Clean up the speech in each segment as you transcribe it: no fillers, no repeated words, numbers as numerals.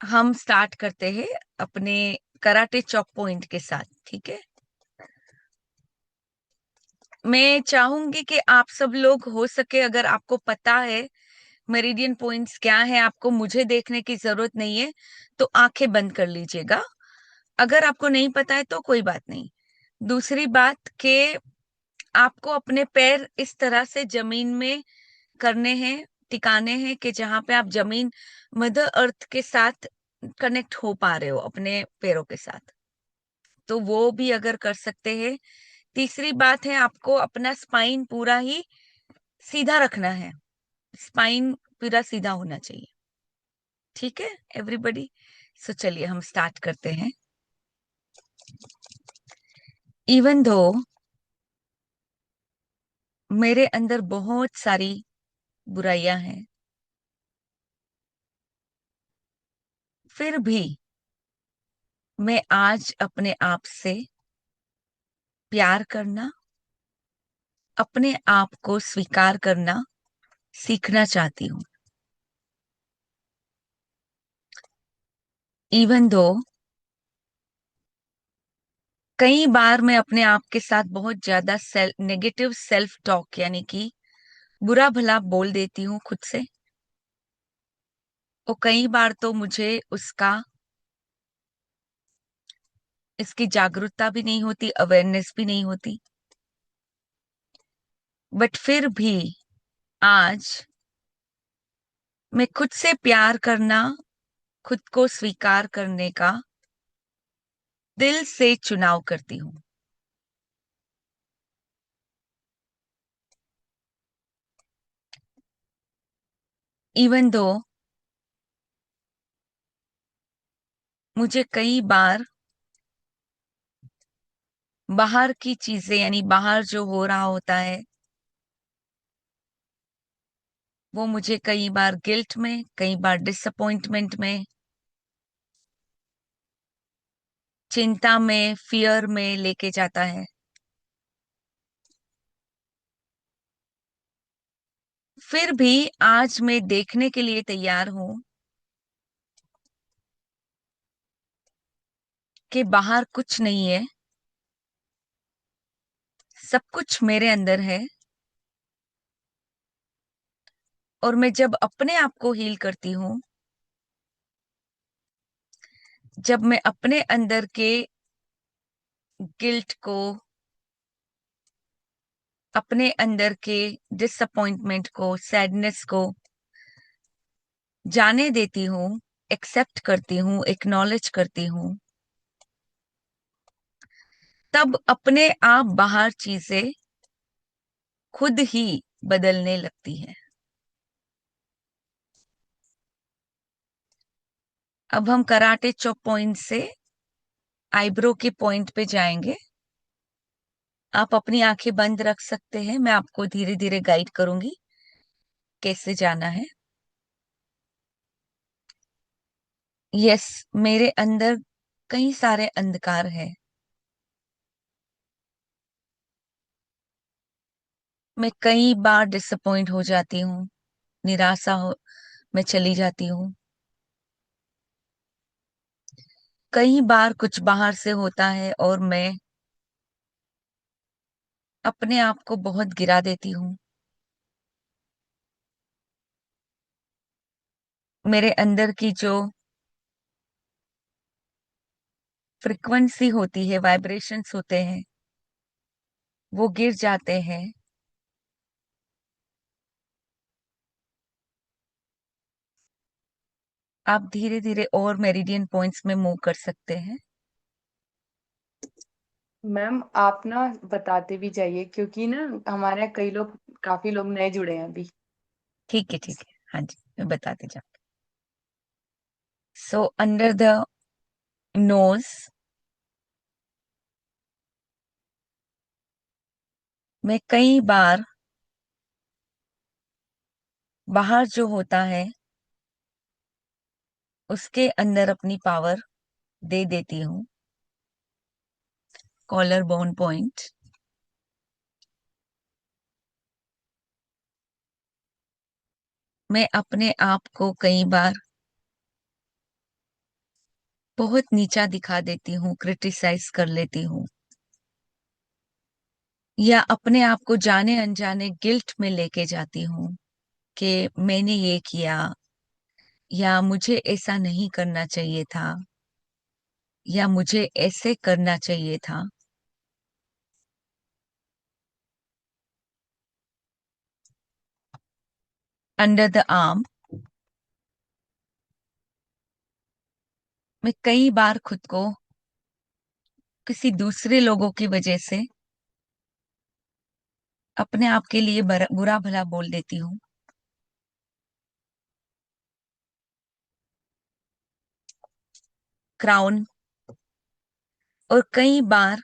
हम स्टार्ट करते हैं अपने कराटे चॉप पॉइंट के साथ, ठीक है। मैं चाहूंगी कि आप सब लोग हो सके, अगर आपको पता है मेरिडियन पॉइंट्स क्या है, आपको मुझे देखने की जरूरत नहीं है, तो आंखें बंद कर लीजिएगा। अगर आपको नहीं पता है तो कोई बात नहीं। दूसरी बात कि आपको अपने पैर इस तरह से जमीन में करने हैं, टिकाने हैं कि जहां पे आप जमीन, मदर अर्थ के साथ कनेक्ट हो पा रहे हो अपने पैरों के साथ, तो वो भी अगर कर सकते हैं। तीसरी बात है, आपको अपना स्पाइन पूरा ही सीधा रखना है। स्पाइन पूरा सीधा होना चाहिए, ठीक है एवरीबॉडी। सो चलिए हम स्टार्ट करते हैं। इवन दो मेरे अंदर बहुत सारी बुराइयां हैं, फिर भी मैं आज अपने आप से प्यार करना, अपने आप को स्वीकार करना सीखना चाहती हूँ। इवन दो कई बार मैं अपने आप के साथ बहुत ज्यादा नेगेटिव सेल्फ टॉक, यानी कि बुरा भला बोल देती हूँ खुद से, और कई बार तो मुझे इसकी जागरूकता भी नहीं होती, अवेयरनेस भी नहीं होती। बट फिर भी आज मैं खुद से प्यार करना, खुद को स्वीकार करने का दिल से चुनाव करती हूँ। इवन दो मुझे कई बार बाहर की चीजें, यानी बाहर जो हो रहा होता है, वो मुझे कई बार गिल्ट में, कई बार डिसअपॉइंटमेंट में, चिंता में, फियर में लेके जाता है। फिर भी आज मैं देखने के लिए तैयार हूं कि बाहर कुछ नहीं है, सब कुछ मेरे अंदर है। और मैं जब अपने आप को हील करती हूँ, जब मैं अपने अंदर के गिल्ट को, अपने अंदर के डिसअपॉइंटमेंट को, सैडनेस को जाने देती हूँ, एक्सेप्ट करती हूँ, एक्नॉलेज करती हूँ, तब अपने आप बाहर चीजें खुद ही बदलने लगती हैं। अब हम कराटे चॉप पॉइंट से आईब्रो के पॉइंट पे जाएंगे। आप अपनी आंखें बंद रख सकते हैं, मैं आपको धीरे धीरे गाइड करूंगी कैसे जाना है। यस, मेरे अंदर कई सारे अंधकार है। मैं कई बार डिसअपॉइंट हो जाती हूँ, निराशा हो मैं चली जाती हूँ। कई बार कुछ बाहर से होता है और मैं अपने आप को बहुत गिरा देती हूँ। मेरे अंदर की जो फ्रिक्वेंसी होती है, वाइब्रेशंस होते हैं, वो गिर जाते हैं। आप धीरे धीरे और मेरिडियन पॉइंट्स में मूव कर सकते हैं। मैम आप ना बताते भी जाइए, क्योंकि ना हमारे यहाँ कई लोग, काफी लोग नए जुड़े हैं अभी। ठीक है, ठीक है, हाँ जी, मैं बताते जाऊँ। सो अंडर द नोज में कई बार बाहर जो होता है उसके अंदर अपनी पावर दे देती हूँ। कॉलर बोन पॉइंट, मैं अपने आप को कई बार बहुत नीचा दिखा देती हूँ, क्रिटिसाइज कर लेती हूँ, या अपने आप को जाने अनजाने गिल्ट में लेके जाती हूँ कि मैंने ये किया, या मुझे ऐसा नहीं करना चाहिए था, या मुझे ऐसे करना चाहिए था। अंडर द आर्म, मैं कई बार खुद को किसी दूसरे लोगों की वजह से अपने आप के लिए बुरा भला बोल देती हूँ। क्राउन, और कई बार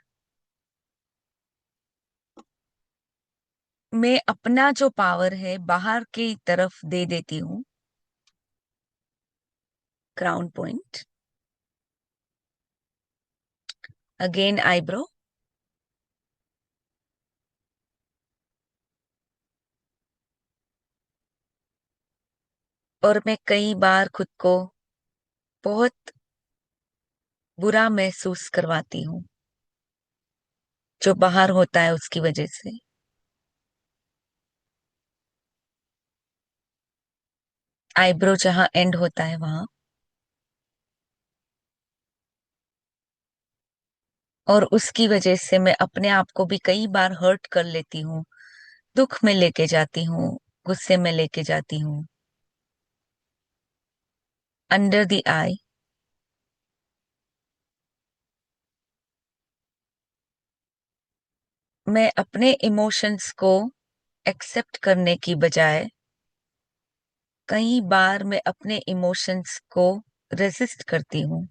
मैं अपना जो पावर है बाहर की तरफ दे देती हूँ। Crown point. अगेन आईब्रो, और मैं कई बार खुद को बहुत बुरा महसूस करवाती हूँ जो बाहर होता है उसकी वजह से। आईब्रो जहां एंड होता है वहां, और उसकी वजह से मैं अपने आप को भी कई बार हर्ट कर लेती हूँ, दुख में लेके जाती हूँ, गुस्से में लेके जाती हूँ। अंडर द आई, मैं अपने इमोशंस को एक्सेप्ट करने की बजाय कई बार मैं अपने इमोशंस को रेजिस्ट करती हूँ।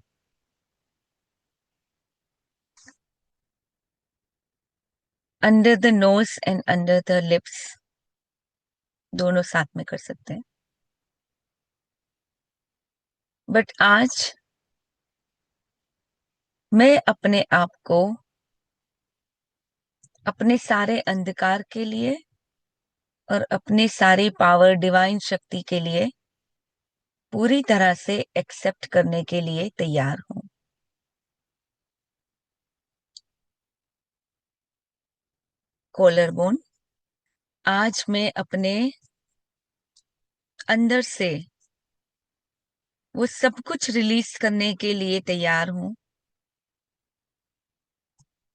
Under the nose and under the lips, दोनों साथ में कर सकते हैं। बट आज मैं अपने आप को अपने सारे अंधकार के लिए और अपनी सारी पावर डिवाइन शक्ति के लिए पूरी तरह से एक्सेप्ट करने के लिए तैयार हूं। कॉलर बोन, आज मैं अपने अंदर से वो सब कुछ रिलीज करने के लिए तैयार हूं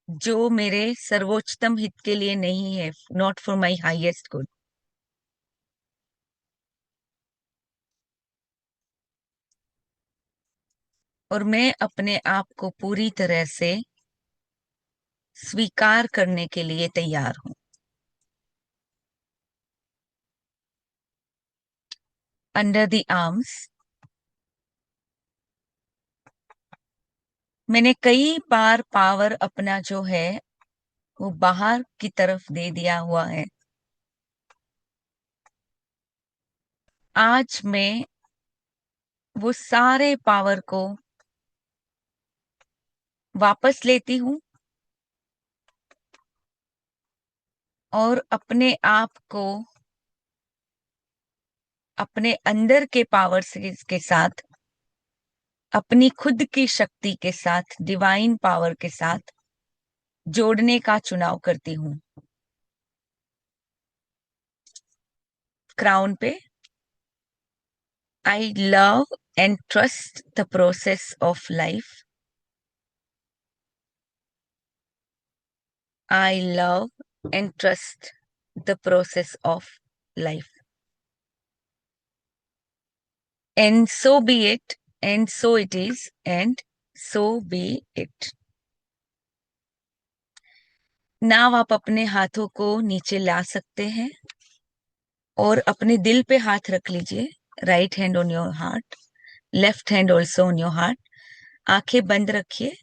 जो मेरे सर्वोच्चतम हित के लिए नहीं है, not for my highest good. और मैं अपने आप को पूरी तरह से स्वीकार करने के लिए तैयार हूं। अंडर द आर्म्स, मैंने कई बार पावर अपना जो है वो बाहर की तरफ दे दिया हुआ है। आज मैं वो सारे पावर को वापस लेती हूँ और अपने आप को अपने अंदर के पावर से के साथ, अपनी खुद की शक्ति के साथ, डिवाइन पावर के साथ जोड़ने का चुनाव करती हूँ। क्राउन पे, I love and trust the process of life. I love and trust the process of life, and so be it, and so it is, and so be it। नाव आप अपने हाथों को नीचे ला सकते हैं और अपने दिल पे हाथ रख लीजिए। Right hand on your heart, left hand also on your heart. आंखें बंद रखिए।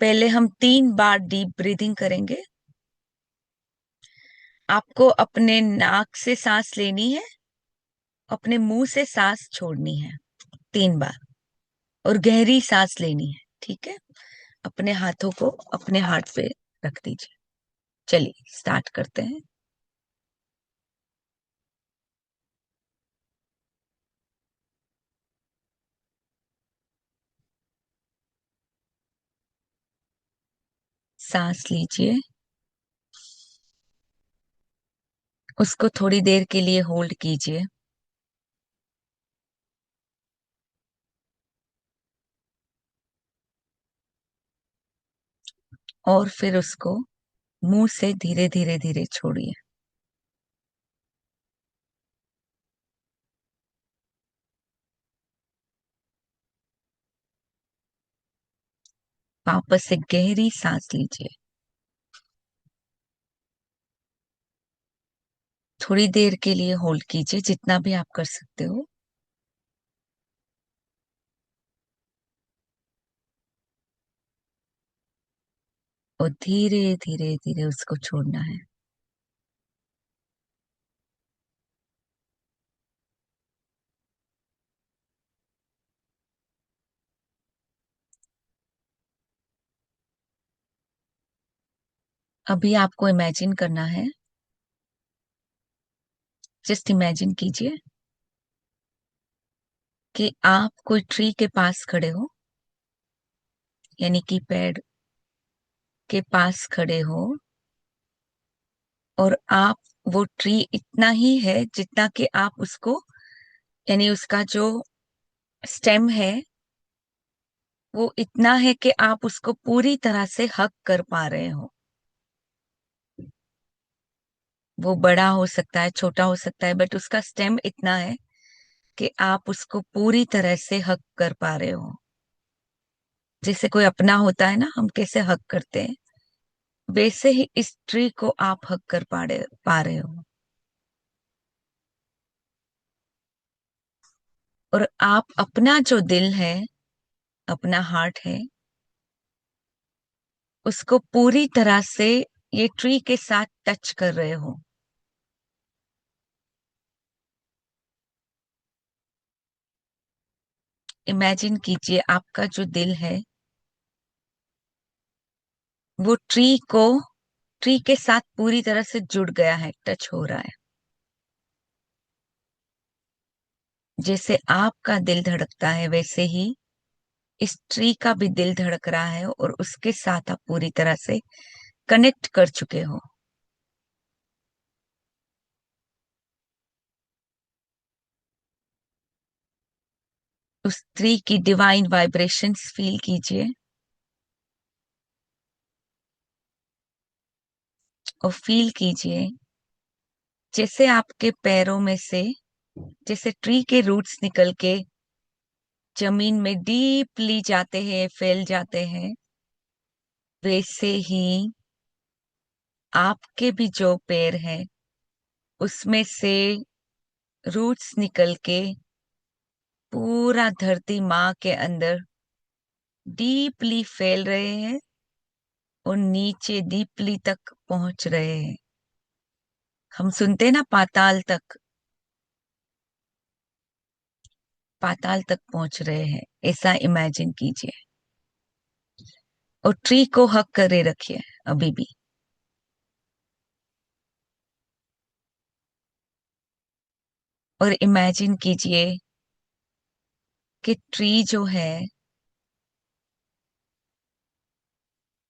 पहले हम 3 बार डीप ब्रीदिंग करेंगे। आपको अपने नाक से सांस लेनी है, अपने मुंह से सांस छोड़नी है 3 बार, और गहरी सांस लेनी है। ठीक है, अपने हाथों को अपने हार्ट पे रख दीजिए। चलिए स्टार्ट करते हैं। सांस लीजिए, उसको थोड़ी देर के लिए होल्ड कीजिए, और फिर उसको मुंह से धीरे धीरे धीरे छोड़िए। वापस से गहरी सांस लीजिए, थोड़ी देर के लिए होल्ड कीजिए, जितना भी आप कर सकते हो। और धीरे धीरे धीरे उसको छोड़ना है। अभी आपको इमेजिन करना है, जस्ट इमेजिन कीजिए कि आप कोई ट्री के पास खड़े हो, यानी कि पेड़ के पास खड़े हो, और आप, वो ट्री इतना ही है जितना कि आप उसको, यानी उसका जो स्टेम है वो इतना है कि आप उसको पूरी तरह से हक कर पा रहे हो। वो बड़ा हो सकता है, छोटा हो सकता है, बट उसका स्टेम इतना है कि आप उसको पूरी तरह से हक कर पा रहे हो। जैसे कोई अपना होता है ना, हम कैसे हक करते हैं, वैसे ही इस ट्री को आप हक कर पा रहे हो। और आप अपना जो दिल है, अपना हार्ट है, उसको पूरी तरह से ये ट्री के साथ टच कर रहे हो। इमेजिन कीजिए आपका जो दिल है वो ट्री के साथ पूरी तरह से जुड़ गया है, टच हो रहा है। जैसे आपका दिल धड़कता है वैसे ही इस ट्री का भी दिल धड़क रहा है, और उसके साथ आप पूरी तरह से कनेक्ट कर चुके हो। उस ट्री की डिवाइन वाइब्रेशंस फील कीजिए, और फील कीजिए जैसे आपके पैरों में से, जैसे ट्री के रूट्स निकल के जमीन में डीपली जाते हैं, फैल जाते हैं, वैसे ही आपके भी जो पैर हैं उसमें से रूट्स निकल के पूरा धरती माँ के अंदर डीपली फैल रहे हैं, और नीचे डीपली तक पहुंच रहे हैं। हम सुनते हैं ना, पाताल तक, पाताल तक पहुंच रहे हैं, ऐसा इमेजिन कीजिए। और ट्री को हक करे रखिए अभी भी। और इमेजिन कीजिए कि ट्री जो है,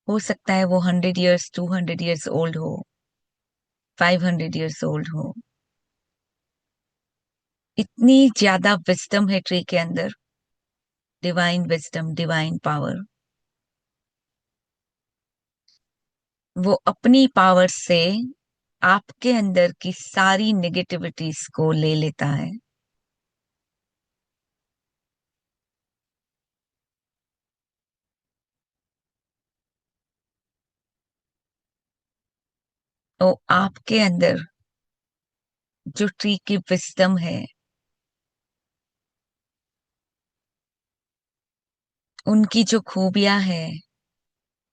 हो सकता है वो 100 ईयर्स, 200 ईयर्स ओल्ड हो, 500 ईयर्स ओल्ड हो। इतनी ज्यादा विजडम है ट्री के अंदर, डिवाइन विजडम, डिवाइन पावर। वो अपनी पावर से आपके अंदर की सारी नेगेटिविटीज को ले लेता है। तो आपके अंदर जो ट्री की विजडम है, उनकी जो खूबियां है,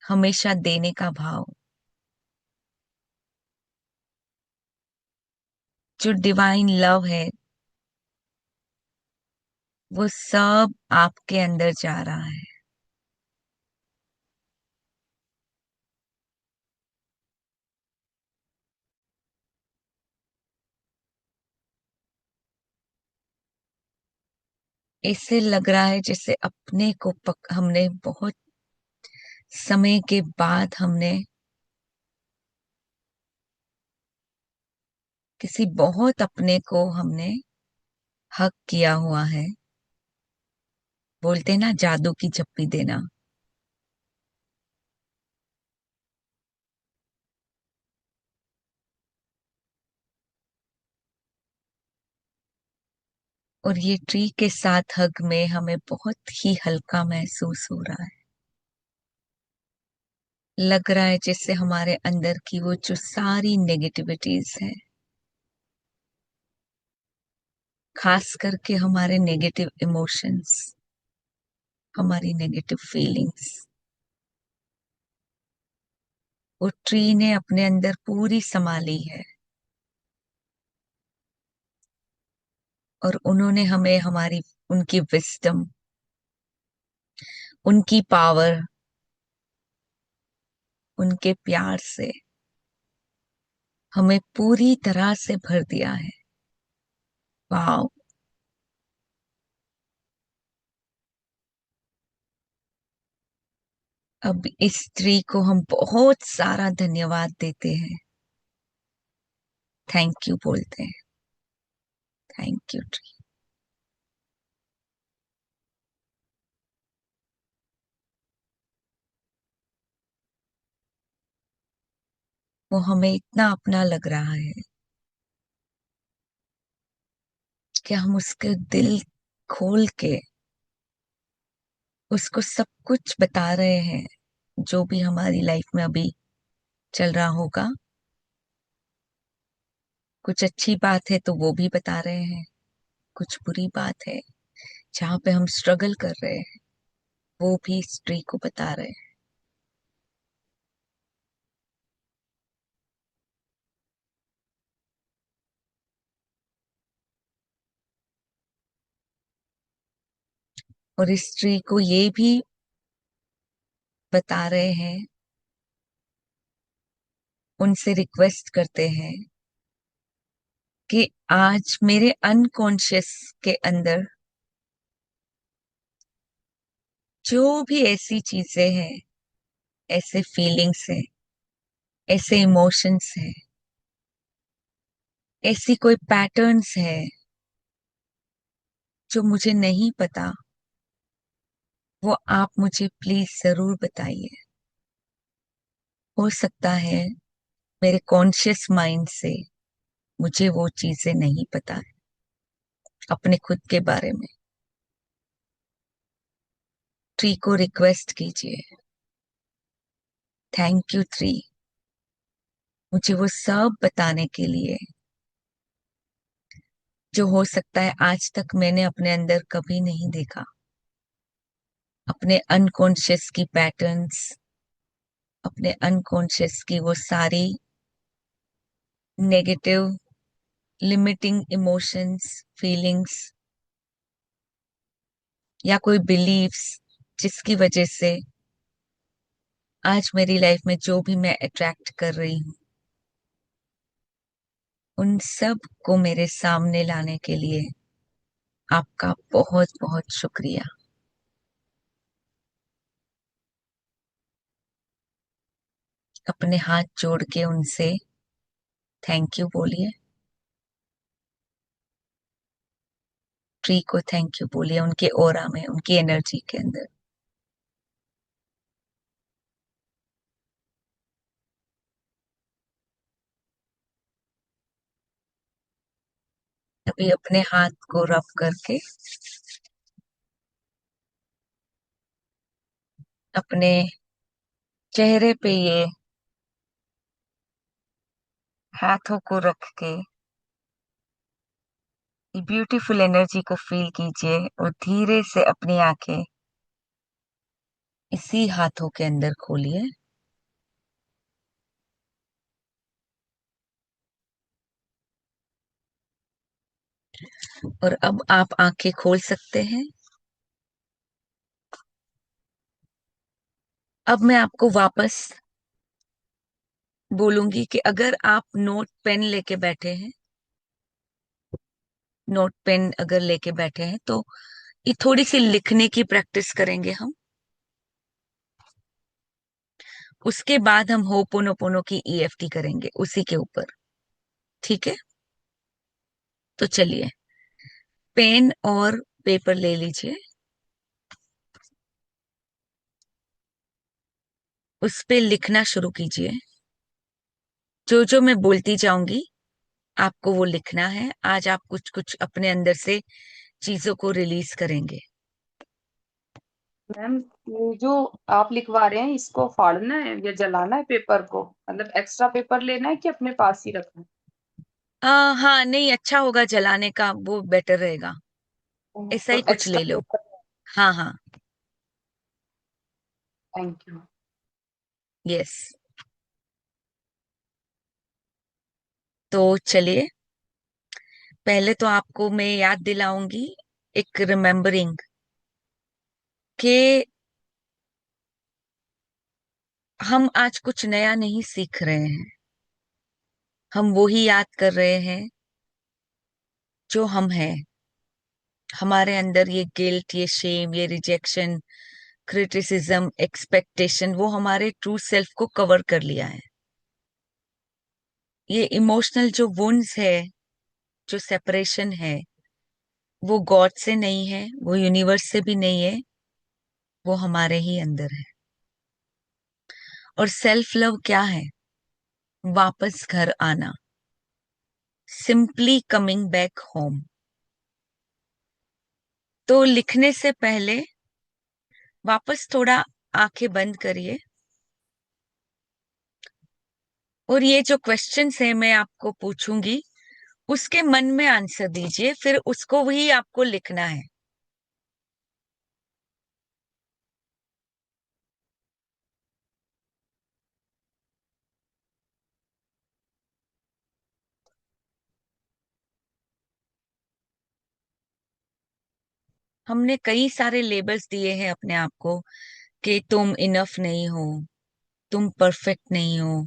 हमेशा देने का भाव, जो डिवाइन लव है, वो सब आपके अंदर जा रहा है। इससे लग रहा है जैसे अपने को हमने बहुत समय के बाद हमने किसी बहुत अपने को हमने हक किया हुआ है। बोलते ना, जादू की झप्पी देना। और ये ट्री के साथ हग में हमें बहुत ही हल्का महसूस हो रहा है। लग रहा है जैसे हमारे अंदर की वो जो सारी नेगेटिविटीज है, खास करके हमारे नेगेटिव इमोशंस, हमारी नेगेटिव फीलिंग्स, वो ट्री ने अपने अंदर पूरी संभाली है। और उन्होंने हमें हमारी उनकी विस्डम, उनकी पावर, उनके प्यार से हमें पूरी तरह से भर दिया है। वाह। अब इस ट्री को हम बहुत सारा धन्यवाद देते हैं। थैंक यू बोलते हैं। Thank you tree. वो हमें इतना अपना लग रहा है कि हम उसके दिल खोल के उसको सब कुछ बता रहे हैं, जो भी हमारी लाइफ में अभी चल रहा होगा। कुछ अच्छी बात है तो वो भी बता रहे हैं, कुछ बुरी बात है जहाँ पे हम स्ट्रगल कर रहे हैं वो भी स्त्री को बता रहे हैं। और इस स्त्री को ये भी बता रहे हैं, उनसे रिक्वेस्ट करते हैं कि आज मेरे अनकॉन्शियस के अंदर जो भी ऐसी चीजें हैं, ऐसे फीलिंग्स हैं, ऐसे इमोशंस हैं, ऐसी कोई पैटर्न्स है जो मुझे नहीं पता, वो आप मुझे प्लीज जरूर बताइए। हो सकता है मेरे कॉन्शियस माइंड से मुझे वो चीजें नहीं पता है अपने खुद के बारे में। ट्री को रिक्वेस्ट कीजिए, थैंक यू ट्री, मुझे वो सब बताने के लिए जो हो सकता है आज तक मैंने अपने अंदर कभी नहीं देखा। अपने अनकॉन्शियस की पैटर्न्स, अपने अनकॉन्शियस की वो सारी नेगेटिव लिमिटिंग इमोशंस, फीलिंग्स या कोई बिलीव्स जिसकी वजह से आज मेरी लाइफ में जो भी मैं अट्रैक्ट कर रही हूँ, उन सब को मेरे सामने लाने के लिए आपका बहुत बहुत शुक्रिया। अपने हाथ जोड़ के उनसे थैंक यू बोलिए। ट्री को थैंक यू बोलिए, उनके ओरा में, उनकी एनर्जी के अंदर। अभी अपने हाथ को रब करके अपने चेहरे पे ये हाथों को रख के ब्यूटीफुल एनर्जी को फील कीजिए और धीरे से अपनी आंखें इसी हाथों के अंदर खोलिए। और अब आप आंखें खोल सकते हैं। अब मैं आपको वापस बोलूंगी कि अगर आप नोट पेन लेके बैठे हैं, नोट पेन अगर लेके बैठे हैं तो ये थोड़ी सी लिखने की प्रैक्टिस करेंगे हम। उसके बाद हम होपोनोपोनो की ईएफटी करेंगे उसी के ऊपर। ठीक है, तो चलिए, पेन और पेपर ले लीजिए, उस पे लिखना शुरू कीजिए। जो जो मैं बोलती जाऊंगी आपको वो लिखना है। आज आप कुछ कुछ अपने अंदर से चीजों को रिलीज करेंगे। मैम, ये जो आप लिखवा रहे हैं इसको फाड़ना है या जलाना है पेपर को? मतलब एक्स्ट्रा पेपर लेना है कि अपने पास ही रखना हाँ, नहीं, अच्छा होगा जलाने का, वो बेटर रहेगा। है? ऐसा तो ही कुछ एक्स्ट्रा ले लो। पेपर। हाँ हाँ। Thank you. यस। तो चलिए, पहले तो आपको मैं याद दिलाऊंगी, एक रिमेम्बरिंग कि हम आज कुछ नया नहीं सीख रहे हैं। हम वो ही याद कर रहे हैं जो हम हैं। हमारे अंदर ये गिल्ट, ये शेम, ये रिजेक्शन, क्रिटिसिज्म, एक्सपेक्टेशन, वो हमारे ट्रू सेल्फ को कवर कर लिया है। ये इमोशनल जो वुंड्स है, जो सेपरेशन है, वो गॉड से नहीं है, वो यूनिवर्स से भी नहीं है, वो हमारे ही अंदर है। और सेल्फ लव क्या है? वापस घर आना, सिंपली कमिंग बैक होम। तो लिखने से पहले वापस थोड़ा आंखें बंद करिए, और ये जो क्वेश्चंस है मैं आपको पूछूंगी उसके मन में आंसर दीजिए, फिर उसको वही आपको लिखना है। हमने कई सारे लेबल्स दिए हैं अपने आप को कि तुम इनफ नहीं हो, तुम परफेक्ट नहीं हो,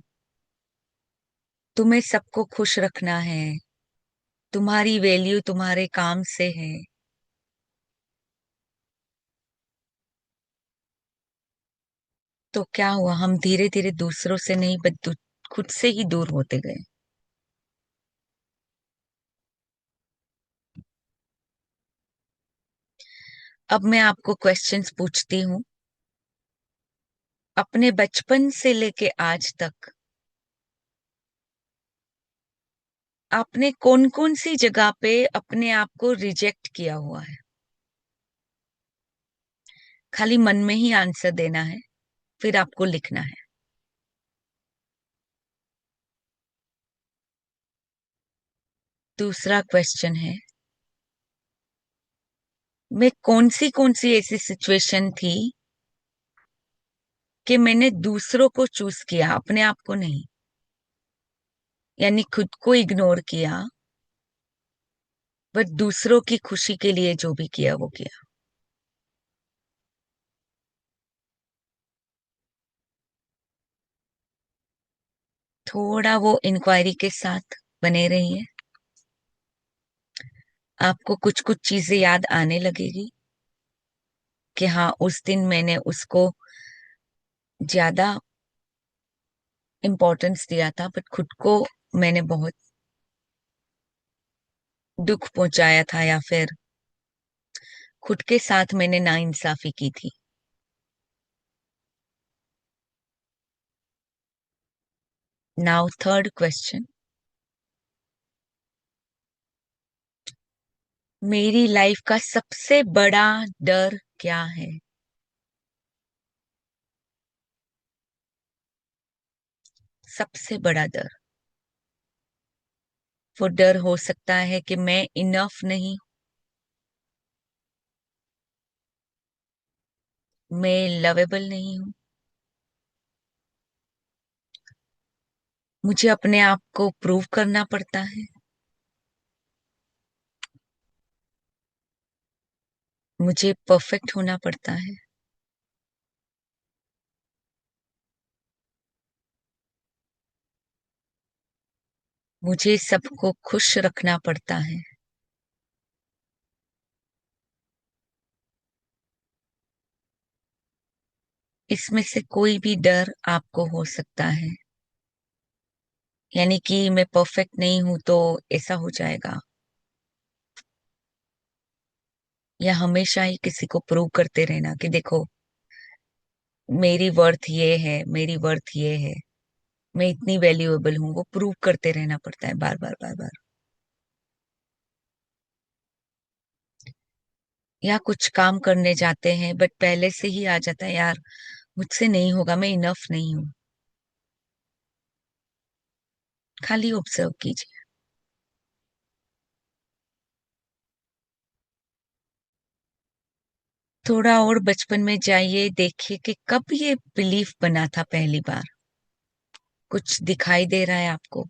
तुम्हें सबको खुश रखना है, तुम्हारी वैल्यू तुम्हारे काम से है। तो क्या हुआ, हम धीरे धीरे दूसरों से नहीं खुद से ही दूर होते गए। अब मैं आपको क्वेश्चंस पूछती हूँ। अपने बचपन से लेके आज तक आपने कौन कौन सी जगह पे अपने आप को रिजेक्ट किया हुआ है? खाली मन में ही आंसर देना है, फिर आपको लिखना है। दूसरा क्वेश्चन है, मैं कौन सी ऐसी सिचुएशन थी कि मैंने दूसरों को चूज किया, अपने आप को नहीं, यानी खुद को इग्नोर किया, बट दूसरों की खुशी के लिए जो भी किया वो किया। थोड़ा वो इंक्वायरी के साथ बने रहिए, आपको कुछ कुछ चीजें याद आने लगेगी कि हाँ, उस दिन मैंने उसको ज्यादा इम्पोर्टेंस दिया था, बट खुद को मैंने बहुत दुख पहुंचाया था, या फिर खुद के साथ मैंने नाइंसाफी की थी। नाउ थर्ड क्वेश्चन, मेरी लाइफ का सबसे बड़ा डर क्या है? सबसे बड़ा डर, वो डर हो सकता है कि मैं इनफ नहीं, मैं लवेबल नहीं हूं, मुझे अपने आप को प्रूव करना पड़ता है, मुझे परफेक्ट होना पड़ता है, मुझे सबको खुश रखना पड़ता है। इसमें से कोई भी डर आपको हो सकता है, यानी कि मैं परफेक्ट नहीं हूं तो ऐसा हो जाएगा, या हमेशा ही किसी को प्रूव करते रहना कि देखो मेरी वर्थ ये है, मेरी वर्थ ये है, मैं इतनी वैल्यूएबल हूं, वो प्रूव करते रहना पड़ता है बार बार बार बार। या कुछ काम करने जाते हैं बट पहले से ही आ जाता है यार मुझसे नहीं होगा, मैं इनफ नहीं हूं। खाली ऑब्जर्व कीजिए। थोड़ा और बचपन में जाइए, देखिए कि कब ये बिलीफ बना था पहली बार। कुछ दिखाई दे रहा है आपको?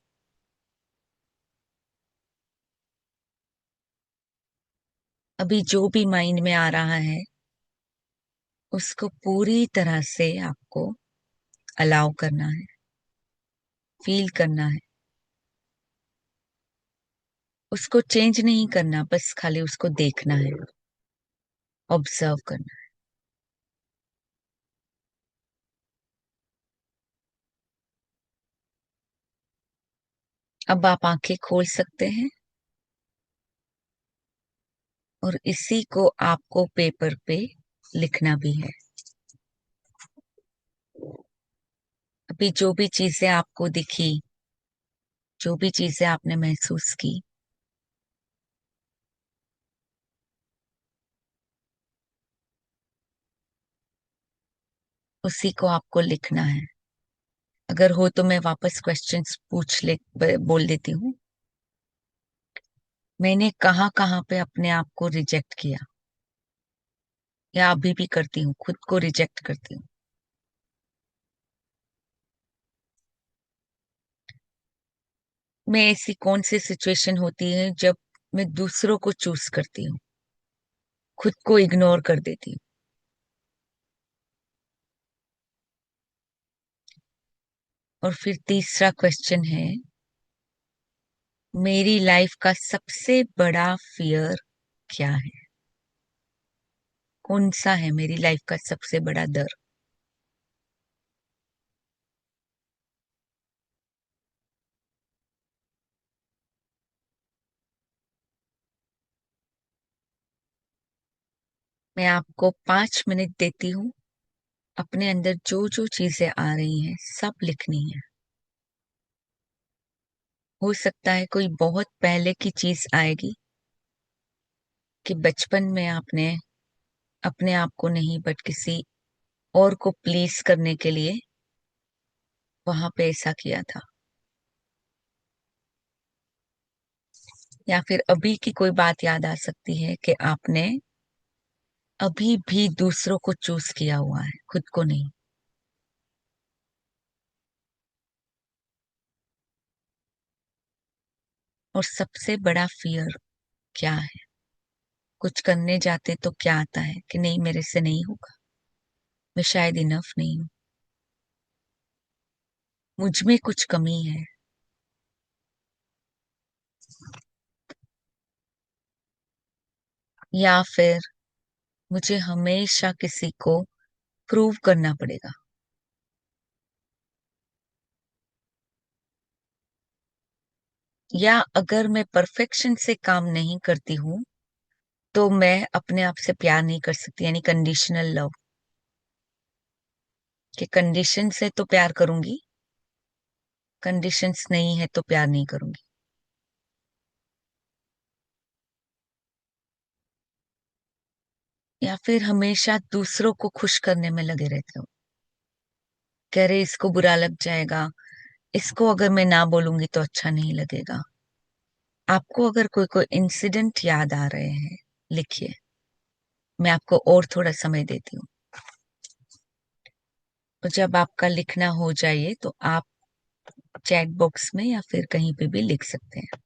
अभी जो भी माइंड में आ रहा है उसको पूरी तरह से आपको अलाउ करना है, फील करना है। उसको चेंज नहीं करना, बस खाली उसको देखना है, ऑब्जर्व करना है। अब आप आंखें खोल सकते हैं और इसी को आपको पेपर पे लिखना भी है। अभी जो भी चीजें आपको दिखी, जो भी चीजें आपने महसूस की, उसी को आपको लिखना है। अगर हो तो मैं वापस क्वेश्चंस पूछ ले बोल देती हूँ। मैंने कहाँ कहाँ पे अपने आप को रिजेक्ट किया, या अभी भी करती हूँ, खुद को रिजेक्ट करती हूँ। मैं ऐसी कौन सी सिचुएशन होती है जब मैं दूसरों को चूज करती हूँ, खुद को इग्नोर कर देती हूँ। और फिर तीसरा क्वेश्चन है, मेरी लाइफ का सबसे बड़ा फियर क्या है? कौन सा है मेरी लाइफ का सबसे बड़ा डर? मैं आपको 5 मिनट देती हूँ, अपने अंदर जो जो चीजें आ रही हैं सब लिखनी है। हो सकता है कोई बहुत पहले की चीज आएगी कि बचपन में आपने अपने आप को नहीं बट किसी और को प्लीज करने के लिए वहां पे ऐसा किया था। या फिर अभी की कोई बात याद आ सकती है कि आपने अभी भी दूसरों को चूज किया हुआ है, खुद को नहीं। और सबसे बड़ा फियर क्या है? कुछ करने जाते तो क्या आता है कि नहीं मेरे से नहीं होगा, मैं शायद इनफ नहीं हूं, मुझ में कुछ कमी है। या फिर मुझे हमेशा किसी को प्रूव करना पड़ेगा। या अगर मैं परफेक्शन से काम नहीं करती हूं तो मैं अपने आप से प्यार नहीं कर सकती, यानी कंडीशनल लव, कि कंडीशन से तो प्यार करूंगी, कंडीशंस नहीं है तो प्यार नहीं करूंगी। या फिर हमेशा दूसरों को खुश करने में लगे रहते हो, कह रहे इसको बुरा लग जाएगा, इसको अगर मैं ना बोलूंगी तो अच्छा नहीं लगेगा। आपको अगर कोई कोई इंसिडेंट याद आ रहे हैं, लिखिए। मैं आपको और थोड़ा समय देती हूँ। तो जब आपका लिखना हो जाए तो आप चैट बॉक्स में या फिर कहीं पे भी लिख सकते हैं।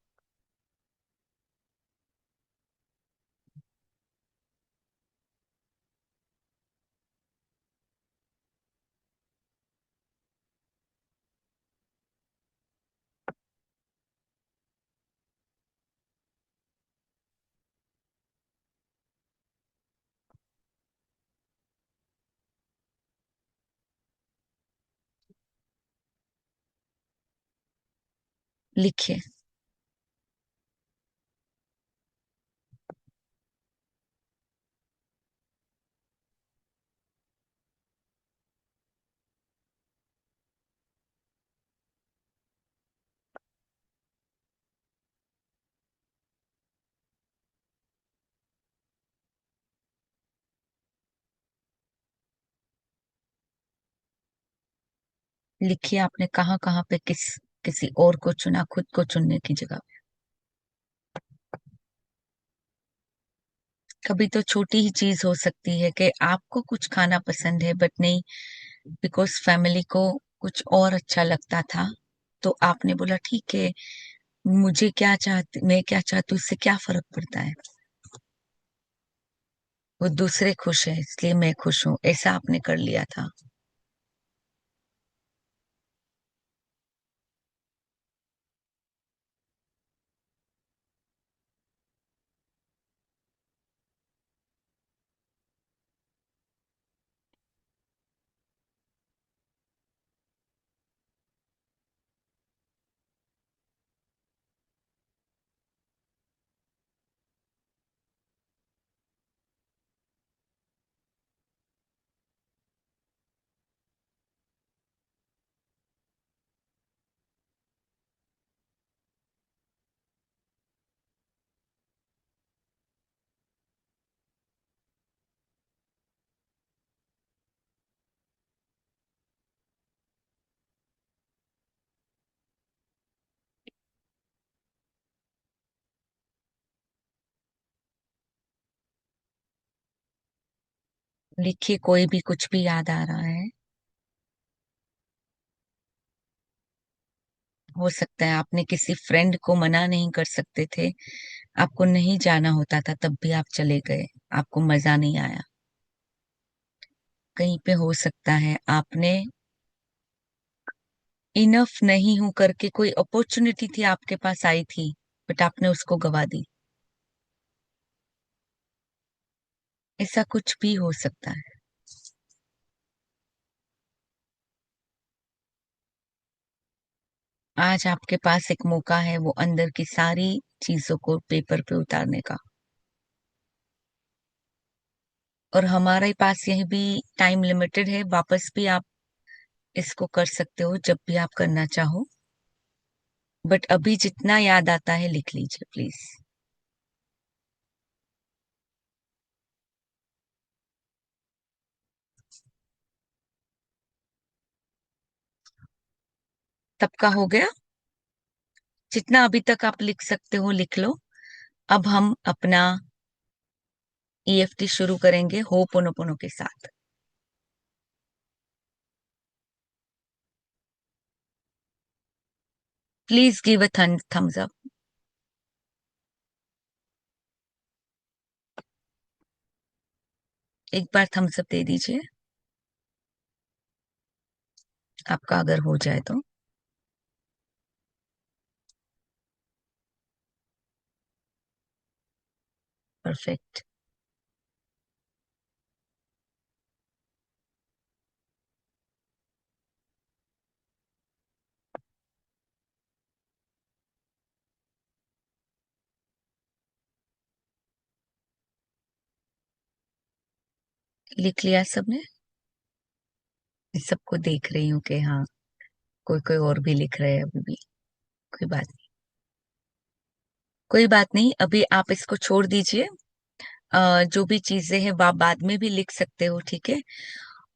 लिखिए। लिखिए आपने कहाँ कहाँ पे किसी और को चुना खुद को चुनने की जगह। कभी तो छोटी ही चीज हो सकती है कि आपको कुछ खाना पसंद है बट नहीं, बिकॉज फैमिली को कुछ और अच्छा लगता था, तो आपने बोला ठीक है, मुझे क्या चाहती, मैं क्या चाहती हूँ इससे क्या फर्क पड़ता है, वो दूसरे खुश है इसलिए मैं खुश हूं, ऐसा आपने कर लिया था। लिखिए कोई भी कुछ भी याद आ रहा है। हो सकता है आपने किसी फ्रेंड को मना नहीं कर सकते थे, आपको नहीं जाना होता था तब भी आप चले गए, आपको मजा नहीं आया। कहीं पे हो सकता है आपने इनफ नहीं हूं करके कोई अपॉर्चुनिटी थी आपके पास आई थी, बट आपने उसको गवा दी। ऐसा कुछ भी हो सकता है। आज आपके पास एक मौका है वो अंदर की सारी चीजों को पेपर पे उतारने का, और हमारे पास यही भी टाइम लिमिटेड है, वापस भी आप इसको कर सकते हो जब भी आप करना चाहो, बट अभी जितना याद आता है लिख लीजिए प्लीज। सबका हो गया? जितना अभी तक आप लिख सकते हो लिख लो। अब हम अपना ईएफटी शुरू करेंगे होपोनोपोनो के साथ। Please give a thumbs up. एक बार थम्स अप दे दीजिए आपका, अगर हो जाए तो। परफेक्ट। लिख लिया सबने? इस सबको देख रही हूँ कि हाँ, कोई कोई और भी लिख रहे हैं अभी भी। कोई बात नहीं, कोई बात नहीं, अभी आप इसको छोड़ दीजिए। जो भी चीजें हैं वो आप बाद में भी लिख सकते हो, ठीक है।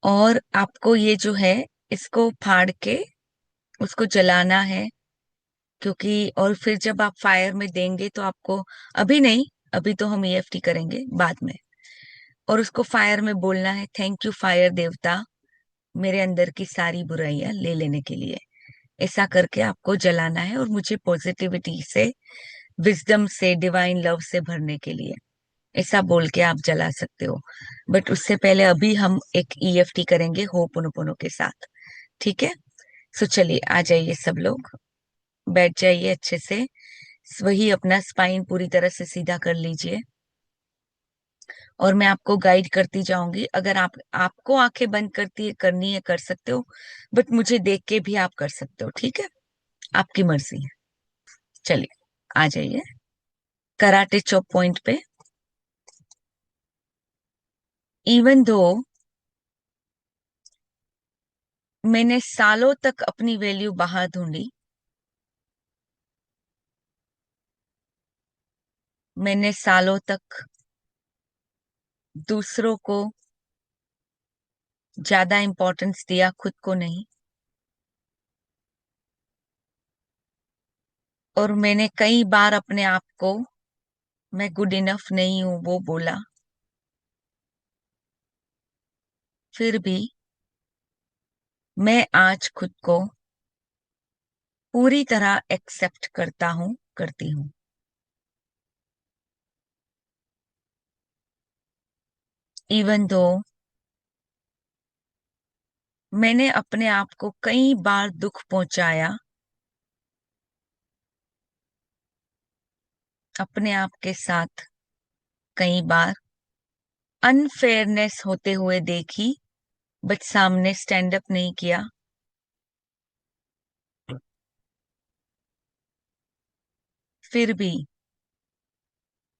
और आपको ये जो है इसको फाड़ के उसको जलाना है, क्योंकि और फिर जब आप फायर में देंगे तो आपको, अभी नहीं, अभी तो हम ईएफटी करेंगे बाद में, और उसको फायर में बोलना है थैंक यू फायर देवता, मेरे अंदर की सारी बुराइयां ले लेने के लिए। ऐसा करके आपको जलाना है, और मुझे पॉजिटिविटी से, विजडम से, डिवाइन लव से भरने के लिए, ऐसा बोल के आप जला सकते हो। बट उससे पहले अभी हम एक ईएफटी करेंगे होपोनोपोनो के साथ, ठीक है। सो चलिए आ जाइए सब लोग, बैठ जाइए अच्छे से। वही अपना स्पाइन पूरी तरह से सीधा कर लीजिए, और मैं आपको गाइड करती जाऊंगी। अगर आपको आंखें बंद करनी है कर सकते हो, बट मुझे देख के भी आप कर सकते हो, ठीक है। आपकी मर्जी है। चलिए आ जाइए कराटे चॉप पॉइंट पे। इवन दो मैंने सालों तक अपनी वैल्यू बाहर ढूंढी, मैंने सालों तक दूसरों को ज्यादा इंपॉर्टेंस दिया, खुद को नहीं। और मैंने कई बार अपने आप को मैं गुड इनफ नहीं हूं वो बोला। फिर भी मैं आज खुद को पूरी तरह एक्सेप्ट करता हूं, करती हूं। इवन दो मैंने अपने आप को कई बार दुख पहुंचाया, अपने आप के साथ कई बार अनफेयरनेस होते हुए देखी, बट सामने स्टैंड अप नहीं किया। फिर भी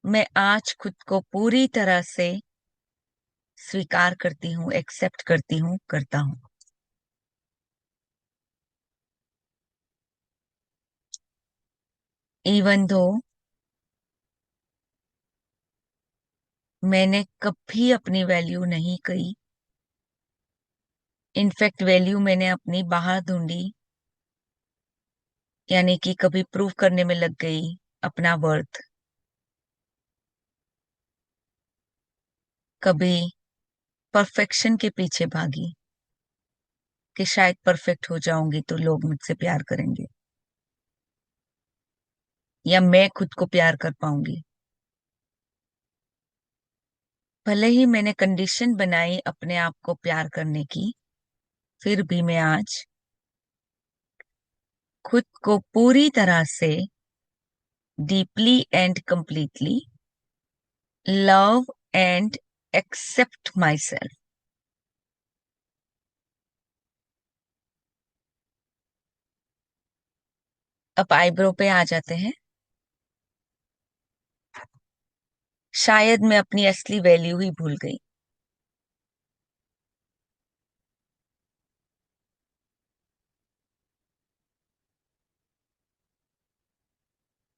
मैं आज खुद को पूरी तरह से स्वीकार करती हूँ, एक्सेप्ट करती हूँ, करता हूँ। इवन दो मैंने कभी अपनी वैल्यू नहीं कही, इनफैक्ट वैल्यू मैंने अपनी बाहर ढूंढी, यानी कि कभी प्रूव करने में लग गई अपना वर्थ, कभी परफेक्शन के पीछे भागी कि शायद परफेक्ट हो जाऊंगी तो लोग मुझसे प्यार करेंगे या मैं खुद को प्यार कर पाऊंगी। भले ही मैंने कंडीशन बनाई अपने आप को प्यार करने की, फिर भी मैं आज खुद को पूरी तरह से deeply and completely love and accept myself. अब आईब्रो पे आ जाते हैं। शायद मैं अपनी असली वैल्यू ही भूल गई।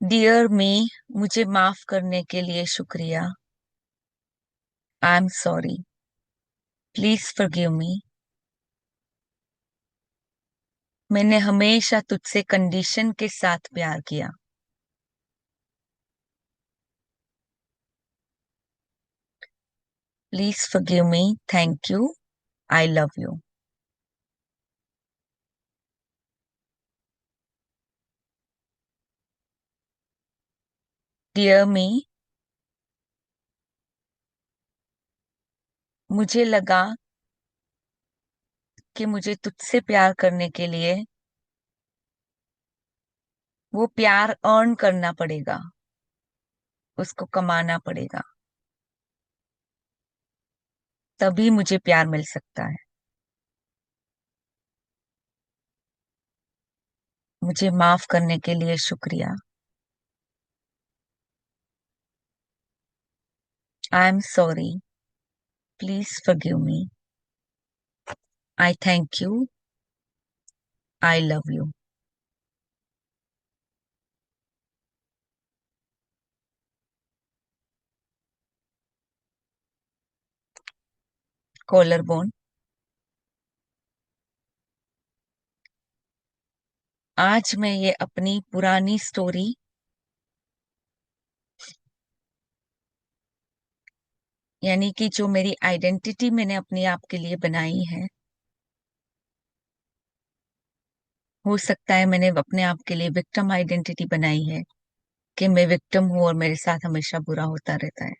डियर मी, मुझे माफ करने के लिए शुक्रिया। I am sorry, please forgive me. मैंने हमेशा तुझसे कंडीशन के साथ प्यार किया। Please forgive me, thank you, I love you. Dear me, मुझे लगा कि मुझे तुझसे प्यार करने के लिए वो प्यार अर्न करना पड़ेगा, उसको कमाना पड़ेगा, तभी मुझे प्यार मिल सकता है। मुझे माफ करने के लिए शुक्रिया। I am sorry, please forgive me, I thank you, I love you. Collar bone. आज मैं ये अपनी पुरानी स्टोरी, यानी कि जो मेरी आइडेंटिटी मैंने अपने आप के लिए बनाई है, हो सकता है मैंने अपने आप के लिए विक्टिम आइडेंटिटी बनाई है कि मैं विक्टिम हूं और मेरे साथ हमेशा बुरा होता रहता है।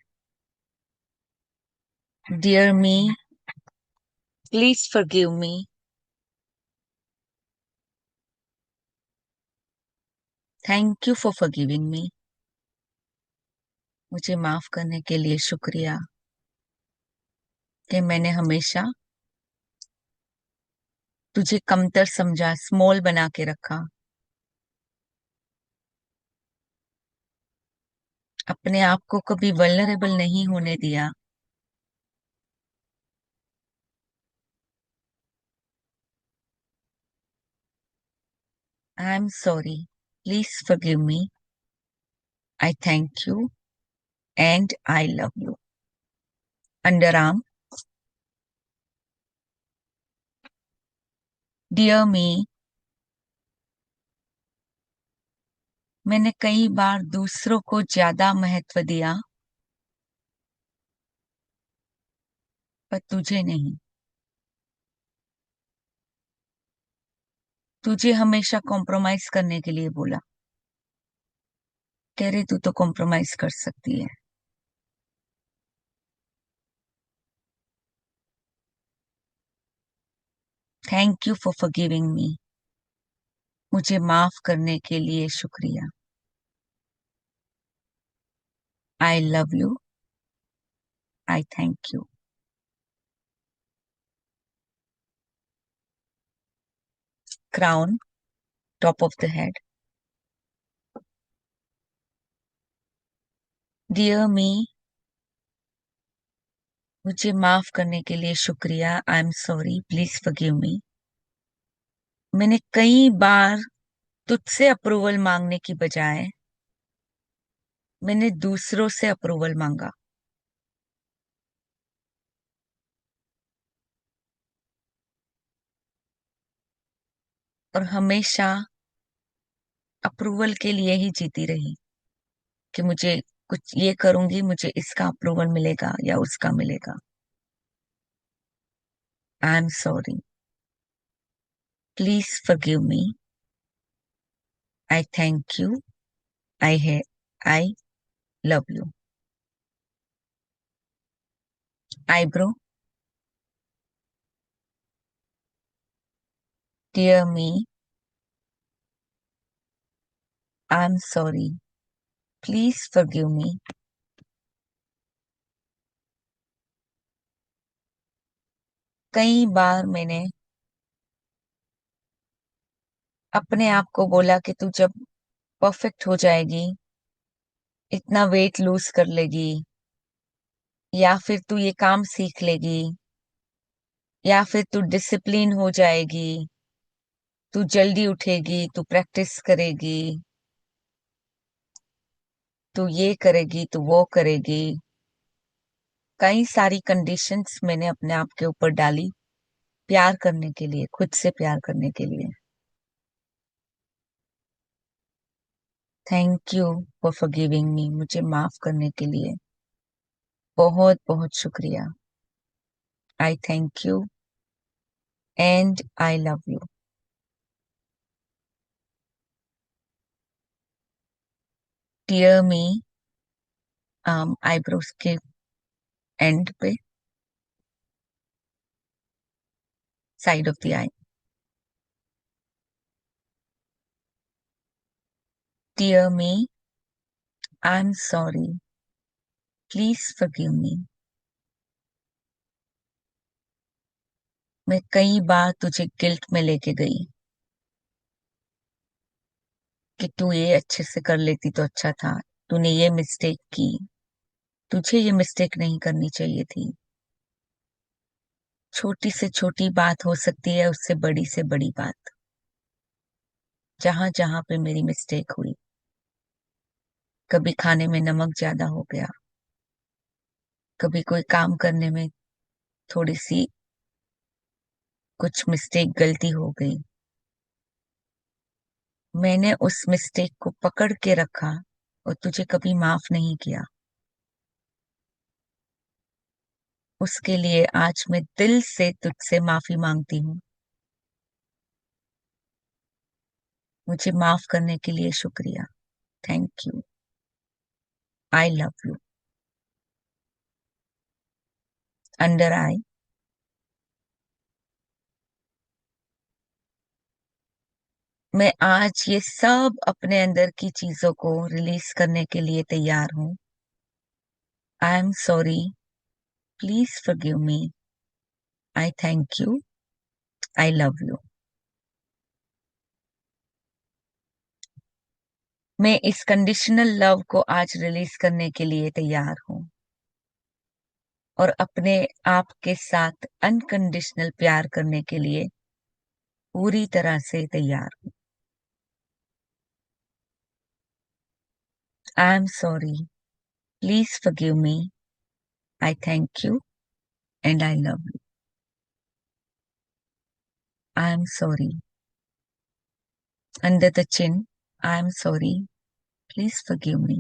Dear me, please forgive me, thank you for forgiving me. मुझे माफ करने के लिए शुक्रिया कि मैंने हमेशा तुझे कमतर समझा, स्मॉल बना के रखा। अपने आप को कभी वल्नरेबल नहीं होने दिया। I am sorry, please forgive me. I thank you and I love you. Underarm. Dear me, मैंने कई बार दूसरों को ज्यादा महत्व दिया, पर तुझे नहीं। तुझे हमेशा कॉम्प्रोमाइज करने के लिए बोला। कह रहे तू तो कॉम्प्रोमाइज कर सकती है। Thank you for forgiving me. मुझे माफ करने के लिए शुक्रिया। I love you. I thank you. Crown, top of the head. Dear me, मुझे माफ करने के लिए शुक्रिया। I am sorry, please forgive me. मैंने कई बार तुझसे अप्रूवल मांगने की बजाय मैंने दूसरों से अप्रूवल मांगा, और हमेशा अप्रूवल के लिए ही जीती रही कि मुझे कुछ ये करूंगी, मुझे इसका अप्रूवल मिलेगा या उसका मिलेगा। I am sorry, please forgive me. I thank you. I है I love you. Eyebrow. Dear me, I am sorry, please forgive me. कई बार मैंने अपने आप को बोला कि तू जब परफेक्ट हो जाएगी, इतना वेट लूज कर लेगी, या फिर तू ये काम सीख लेगी, या फिर तू डिसिप्लिन हो जाएगी, तू जल्दी उठेगी, तू प्रैक्टिस करेगी, तू ये करेगी, तू वो करेगी। कई सारी कंडीशंस मैंने अपने आप के ऊपर डाली, प्यार करने के लिए, खुद से प्यार करने के लिए। Thank you for forgiving me. मुझे माफ करने के लिए बहुत बहुत शुक्रिया। I thank you and I love you. Dear me, eyebrows के एंड पे, side of the eye. Dear me, I am sorry, please forgive me. मैं कई बार तुझे गिल्ट में लेके गई कि तू ये अच्छे से कर लेती तो अच्छा था, तूने ये मिस्टेक की, तुझे ये मिस्टेक नहीं करनी चाहिए थी। छोटी से छोटी बात हो सकती है, उससे बड़ी से बड़ी बात। जहां जहां पे मेरी मिस्टेक हुई, कभी खाने में नमक ज्यादा हो गया, कभी कोई काम करने में थोड़ी सी कुछ मिस्टेक गलती हो गई, मैंने उस मिस्टेक को पकड़ के रखा और तुझे कभी माफ नहीं किया। उसके लिए आज मैं दिल से तुझसे माफी मांगती हूँ। मुझे माफ करने के लिए शुक्रिया। Thank you. I love you. Under eye. मैं आज ये सब अपने अंदर की चीजों को रिलीज करने के लिए तैयार हूँ। आई am sorry, please forgive me. I thank you. I love you. मैं इस कंडीशनल लव को आज रिलीज करने के लिए तैयार हूं और अपने आप के साथ अनकंडीशनल प्यार करने के लिए पूरी तरह से तैयार हूं। I am sorry, please forgive me, I thank you and I love you. I am sorry, under the chin, I am sorry, please forgive me,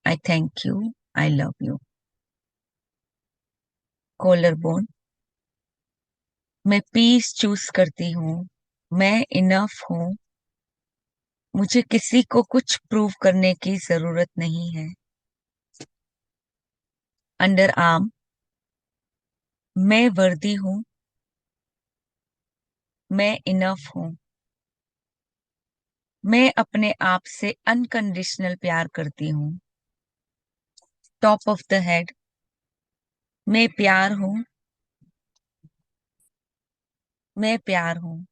I thank you, I love you. Collar bone, मैं peace choose करती हूँ, मैं enough हूँ, मुझे किसी को कुछ prove करने की जरूरत नहीं है। अंडर आर्म, मैं वर्दी हूँ, मैं इनफ हूँ, मैं अपने आप से अनकंडीशनल प्यार करती हूँ। टॉप ऑफ द हेड, मैं प्यार हूँ, मैं प्यार हूँ,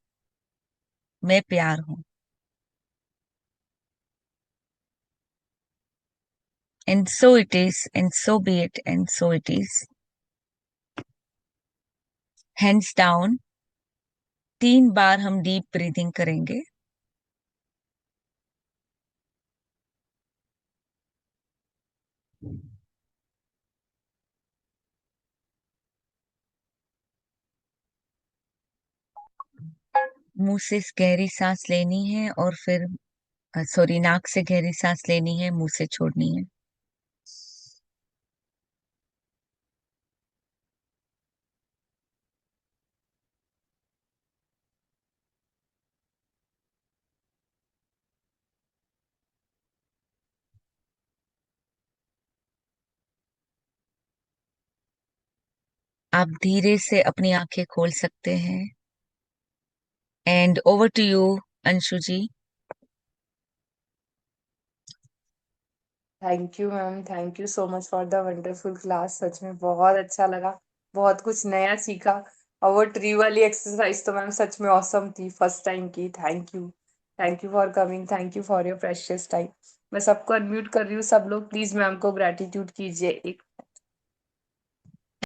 मैं प्यार हूँ। And so it is, and so B it, and so it is. Hands down, 3 बार हम डीप ब्रीदिंग करेंगे। मुंह से गहरी सांस लेनी है और फिर सॉरी, नाक से गहरी सांस लेनी है, मुंह से छोड़नी है। आप धीरे से अपनी आंखें खोल सकते हैं। And over to you, Anshu ji. Thank you ma'am, thank you so much for the wonderful class. सच में बहुत अच्छा लगा, बहुत कुछ नया सीखा। और वो ट्री वाली एक्सरसाइज तो मैम सच में ऑसम थी, फर्स्ट टाइम की। Thank you for coming, thank you for your precious time. मैं सबको अनम्यूट कर रही हूँ, सब लोग प्लीज मैम को ग्रेटिट्यूड कीजिए एक।